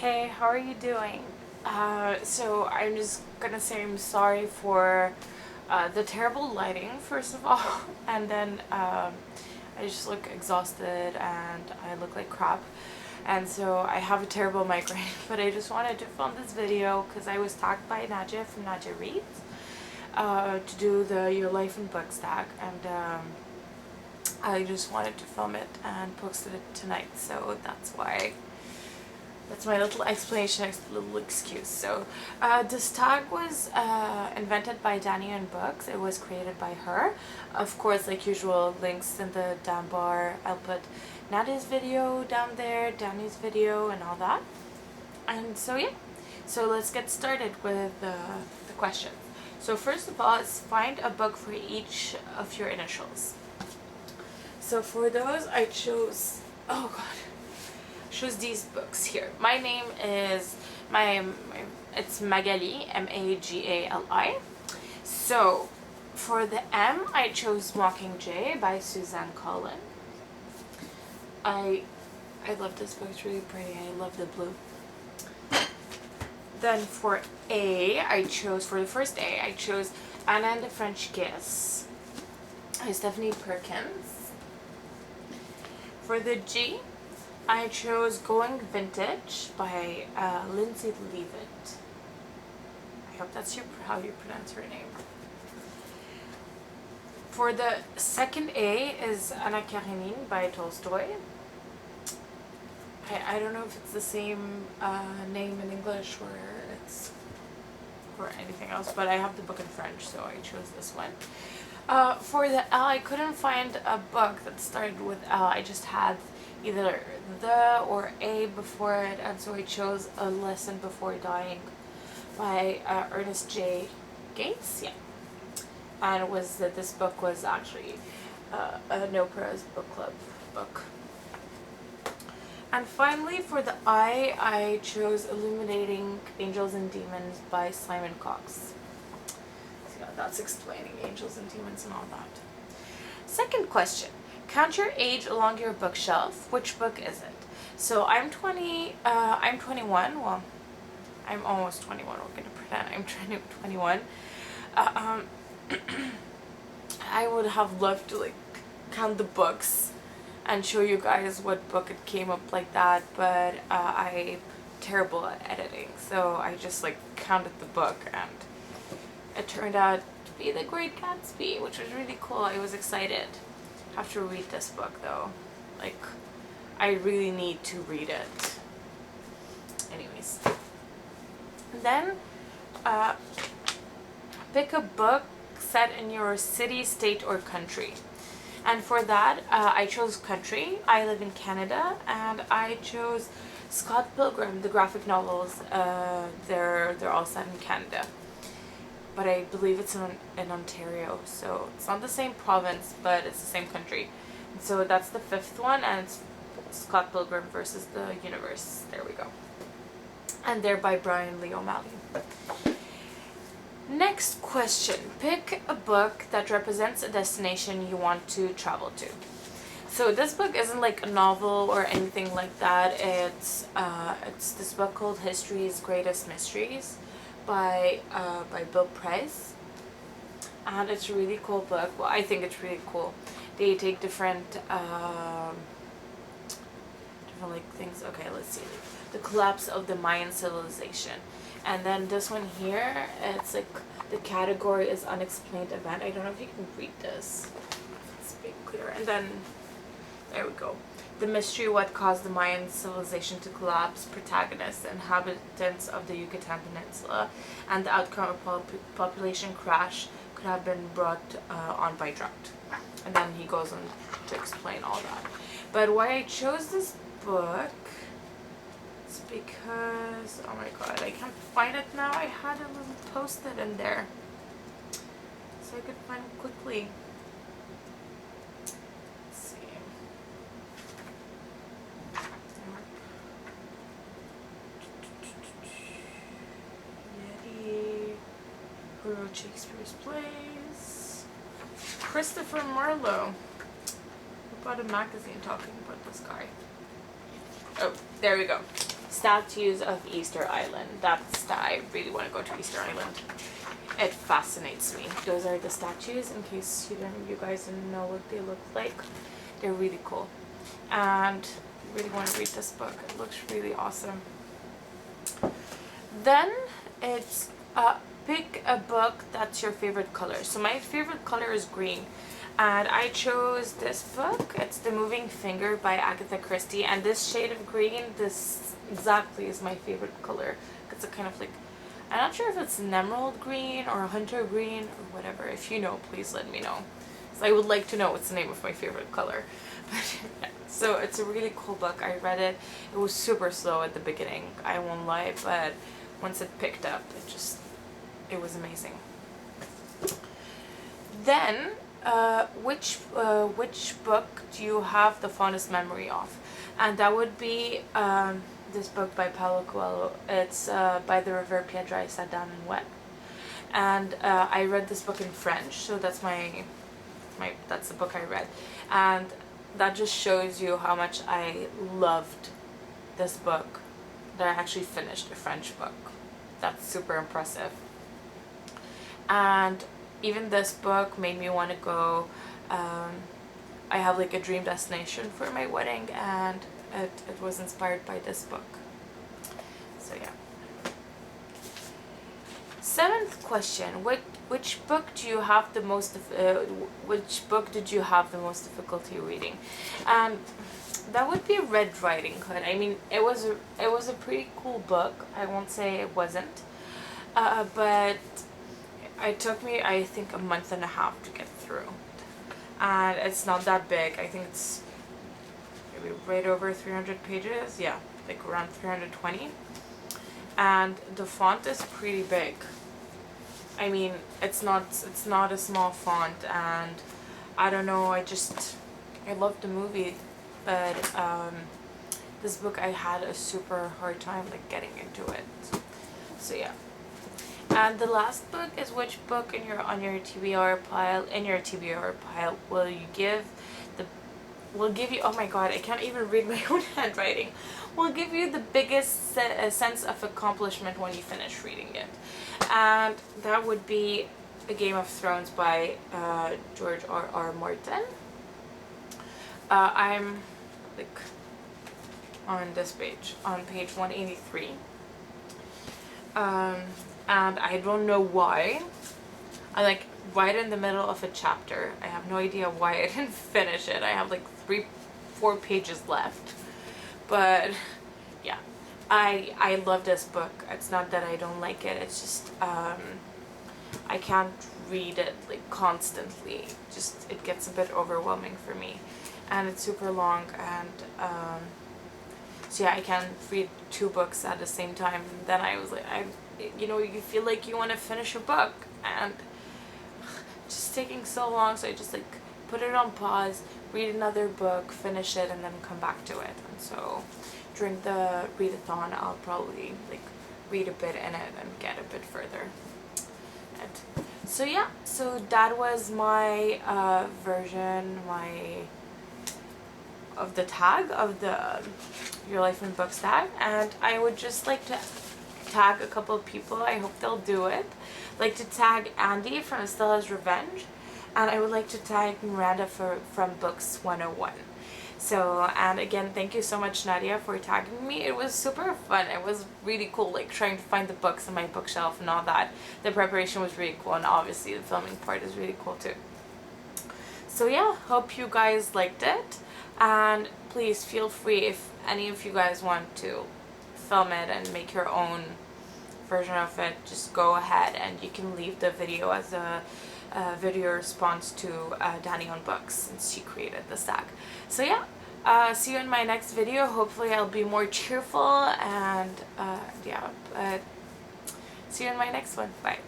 Hey, how are you doing? So I'm just gonna say I'm sorry for the terrible lighting, first of all, and then I just look exhausted and I look like crap. And so I have a terrible migraine, but I just wanted to film this video because I was tagged by Nadia from Nadia Reads to do the Your Life in Books tag, and I just wanted to film it and posted it tonight, so that's my little explanation, little excuse. So this tag was invented by Dani in Books. It was created by her. Of course, like usual, links in the down bar. I'll put Nadia's video down there, Dani's video, and all that. And so yeah, so let's get started with the questions. So first of all, is find a book for each of your initials. So for those, I chose, oh god, choose these books here. My name is it's Magali, Magali. So for the M, I chose Mockingjay by Suzanne Collins. I love this book. It's really pretty. I love the blue. Then for A, for the first A, I chose Anna and the French Kiss by Stephanie Perkins. For the G, I chose Going Vintage by Lindsay Leavitt. I hope that's how you pronounce her name. For the second A is Anna Karenine by Tolstoy. I don't know if it's the same name in English or anything else, but I have the book in French, so I chose this one. For the L, I couldn't find a book that started with L. I just had either the or a before it, and so I chose A Lesson Before Dying by Ernest J. Gates. Yeah, and it was that this book was actually a No Press book club book. And finally, for the I chose Illuminating Angels and Demons by Simon Cox. So yeah, that's explaining angels and demons and all that. Second question. Count your age along your bookshelf. Which book is it? So I'm 21. Well, I'm almost 21. We're going to pretend I'm 21. I would have loved to count the books and show you guys what book it came up like that, but I'm terrible at editing, so I just counted the book, and it turned out to be The Great Gatsby, which was really cool. I was excited. I have to read this book though. I really need to read it. Anyways. Then pick a book set in your city, state, or country. And for that, I chose country. I live in Canada, and I chose Scott Pilgrim, the graphic novels. They're all set in Canada, but I believe it's in Ontario, so it's not the same province, but it's the same country. And so that's the fifth one, and it's Scott Pilgrim versus the Universe. There we go. And they're by Brian Lee O'Malley. Next question. Pick a book that represents a destination you want to travel to. So this book isn't a novel or anything like that. It's this book called History's Greatest Mysteries by Bill Price. And it's a really cool book. Well, I think it's really cool. They take different things. Okay, let's see. The collapse of the Mayan civilization. And then this one here, it's the category is unexplained event. I don't know if you can read this. It's being clear. And then, there we go. The mystery, what caused the Mayan civilization to collapse, protagonists, inhabitants of the Yucatan Peninsula, and the outcome of population crash could have been brought on by drought. And then he goes on to explain all that. But why I chose this book, because, oh my god, I can't find it now. I had a little post-it in there, so I could find it quickly. Let's see. Yeti, who wrote Shakespeare's plays? Christopher Marlowe. Who bought a magazine talking about this guy? Oh, there we go. Statues of Easter Island. I really want to go to Easter Island. It fascinates me. Those are the statues, in case you guys didn't know what they look like. They're really cool. And I really want to read this book. It looks really awesome. Then it's pick a book that's your favorite color. So my favorite color is green. And I chose this book. It's The Moving Finger by Agatha Christie. And this shade of green, this exactly is my favorite color. It's a kind of like, I'm not sure if it's an emerald green or a hunter green or whatever. If you know, please let me know. So I would like to know what's the name of my favorite color. So it's a really cool book. I read it. It was super slow at the beginning, I won't lie, but once it picked up, it was amazing. Then, which book do you have the fondest memory of? And that would be this book by Paulo Coelho. It's By the River Piedra I Sat Down and Wept. And I read this book in French, so that's that's the book I read. And that just shows you how much I loved this book, that I actually finished a French book. That's super impressive. And even this book made me want to go. I have like a dream destination for my wedding, and it was inspired by this book. So yeah. Seventh question: which book did you have the most difficulty reading? And that would be Red Riding Hood. I mean, it was a pretty cool book. I won't say it wasn't, but it took me, I think, a month and a half to get through. And it's not that big. I think it's maybe right over 300 pages. Yeah, like around 320. And the font is pretty big. I mean, it's not a small font, and I don't know, I love the movie, but this book I had a super hard time like getting into it. So yeah. And the last book is which book on your TBR pile will give you, oh my god, I can't even read my own handwriting, will give you the biggest sense of accomplishment when you finish reading it. And that would be A Game of Thrones by George R.R. Martin. I'm like on this page, on page 183. And I don't know why. I like right in the middle of a chapter. I have no idea why I didn't finish it. I have like 3-4 pages left. But yeah, I love this book. It's not that I don't like it. It's just I can't read it like constantly. Just it gets a bit overwhelming for me, and it's super long. And so yeah, I can't read 2 books at the same time. And then I was like, you feel like you want to finish a book, and it's just taking so long. So I just like put it on pause, read another book, finish it, and then come back to it. And so during the readathon, I'll probably like read a bit in it and get a bit further. And so yeah, so that was my version, of the tag of the Your Life in Books tag, and I would just like to tag a couple of people. I hope they'll do it. Like to tag Andi from Estellasrevenge, and I would like to tag Miranda from Books 101. So, and again, thank you so much, Nadia, for tagging me. It was super fun. It was really cool, like trying to find the books on my bookshelf and all that. The preparation was really cool, and obviously the filming part is really cool too. So yeah, hope you guys liked it, and please feel free, if any of you guys want to film it and make your own version of it, just go ahead, and you can leave the video as a video response to Dani on Books, since she created this tag. So yeah, see you in my next video. Hopefully I'll be more cheerful, and yeah, but see you in my next one. Bye.